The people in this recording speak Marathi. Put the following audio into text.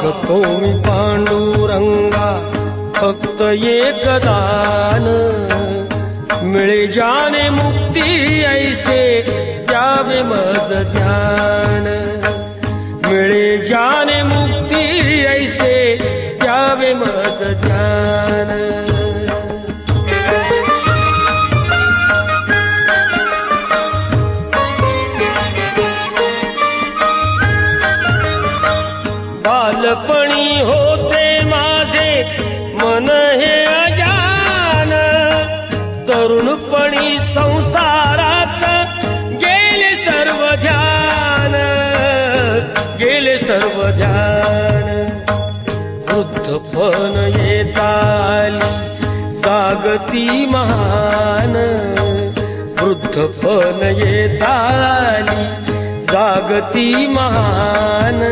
मागतो मी पांडुरंगा फक्त एक दान, मिळे जाने मुक्ती ऐसे द्यावे मज ज्ञान, मिळे जाने मुक्ती ऐसे द्यावे मज ज्ञान। बालपणी होते माझे मन हे अजान, तरुणपणी संसारात गेले सर्व ध्यान, गेले सर्व ध्यान। वृद्धपण येताली जागती महान, वृद्धपण येताली जागती महान।